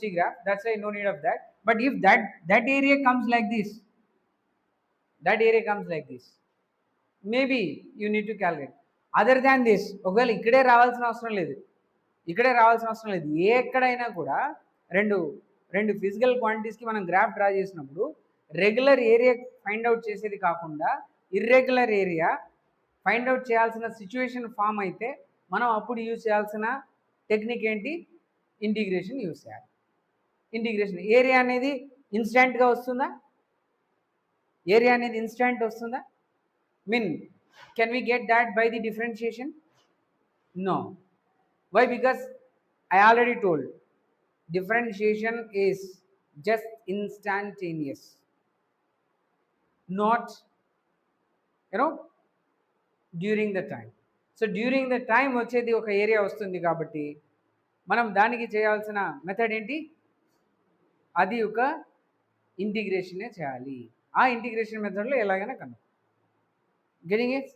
history graph, that's why no need of that. But if that area comes like this, maybe you need to calculate. Other than this, ఒకవేళ ఇక్కడే రావాల్సిన అవసరం లేదు, ఎక్కడైనా కూడా రెండు ఫిజికల్ క్వాంటిటీస్కి మనం గ్రాఫ్ డ్రా చేసినప్పుడు రెగ్యులర్ ఏరియా ఫైండ్ అవుట్ చేసేది కాకుండా ఇర్రెగ్యులర్ ఏరియా ఫైండ్ అవుట్ చేయాల్సిన సిచ్యువేషన్ ఫామ్ అయితే మనం అప్పుడు యూజ్ చేయాల్సిన టెక్నిక్ ఏంటి? ఇంటిగ్రేషన్ యూజ్ చేయాలి. ఇంటిగ్రేషన్ ఏరియా అనేది ఇన్స్టెంట్గా వస్తుందా? Mean can we get that by the differentiation? No. Why? Because I already told differentiation is just instantaneous, not during the time. So during the time వచ్చేది ఒక area వస్తుంది కాబట్టి మనం దానికి చేయాల్సిన మెథడ్ ఏంటి? అది ఒక ఇంటిగ్రేషనే చేయాలి. ఆ ఇంటిగ్రేషన్ మెథడ్లో ఎలాగైనా కనుక getting it.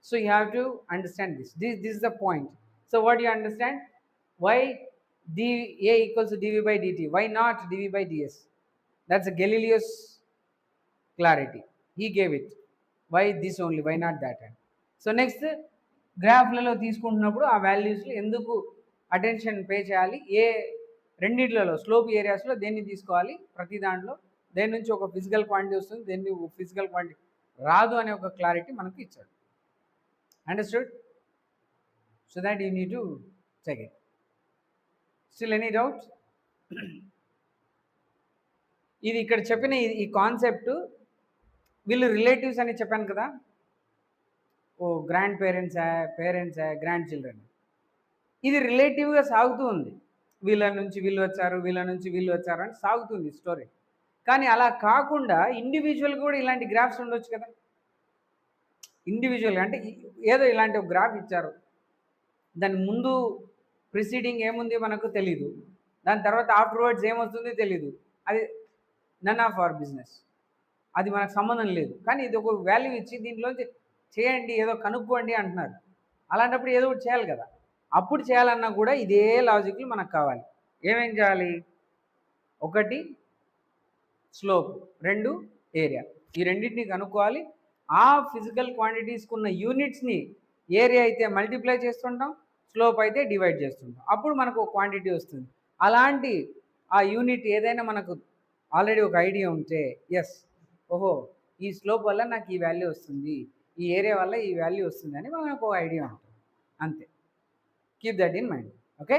So you have to understand this is the point. So what you understand? Why dA equals to dV by dt? Why not dV by ds? That's a Galileo's clarity. He gave it. Why this only? Why not that? So next, గ్రాఫ్లలో తీసుకుంటున్నప్పుడు ఆ వాల్యూస్లో ఎందుకు attention pay చేయాలి? రెండిట్లలో slope ఏరియాస్లో దేన్ని తీసుకోవాలి? ప్రతి దాంట్లో దేని నుంచి ఒక ఫిజికల్ క్వాంటిటీ వస్తుంది, దేన్ని ఒక ఫిజికల్ క్వాంటిటీ రాదు అనే ఒక క్లారిటీ మనకు ఇచ్చాడు. Understood? So that you need to check it. Still any doubt? ఇది ఇక్కడ చెప్పిన ఈ కాన్సెప్ట్ వీళ్ళు రిలేటివ్స్ అని చెప్పాను కదా, ఓ గ్రాండ్ పేరెంట్సా, గ్రాండ్ చిల్డ్రన్, ఇది రిలేటివ్గా సాగుతూ ఉంది. వీళ్ళ నుంచి వీళ్ళు వచ్చారు అని సాగుతుంది స్టోరీ. కానీ అలా కాకుండా ఇండివిజువల్ కూడా ఇలాంటి గ్రాఫ్స్ ఉండొచ్చు కదా. ఇండివిజువల్గా అంటే ఏదో ఇలాంటి ఒక గ్రాఫ్ ఇచ్చారు, దాని ముందు ప్రిసీడింగ్ ఏముంది మనకు తెలీదు, దాని తర్వాత ఆఫ్టర్వర్డ్స్ ఏమవుతుంది తెలీదు, అది నన్ ఆఫ్ అవర్ బిజినెస్, అది మనకు సంబంధం లేదు. కానీ ఇది ఒక వాల్యూ ఇచ్చి దీంట్లోంచి చేయండి, ఏదో కనుక్కోండి అంటున్నారు. అలాంటప్పుడు ఏదో ఒకటి చేయాలి కదా. అప్పుడు చేయాలన్నా కూడా ఇదే లాజిక్లు మనకు కావాలి. ఏమేం చేయాలి? ఒకటి స్లోప్, రెండు ఏరియా. ఈ రెండింటిని కనుక్కోవాలి. ఆ ఫిజికల్ క్వాంటిటీస్కి ఉన్న యూనిట్స్ని ఏరియా అయితే మల్టిప్లై చేస్తుంటాం, స్లోప్ అయితే డివైడ్ చేస్తుంటాం. అప్పుడు మనకు ఒక క్వాంటిటీ వస్తుంది. అలాంటి ఆ యూనిట్ ఏదైనా మనకు ఆల్రెడీ ఒక ఐడియా ఉంటే, ఎస్, ఓహో ఈ స్లోప్ వల్ల నాకు ఈ వాల్యూ వస్తుంది, ఈ ఏరియా వల్ల ఈ వాల్యూ వస్తుంది అని మనకు ఒక ఐడియా ఉంటుంది. అంతే. Keep that in mind. Okay.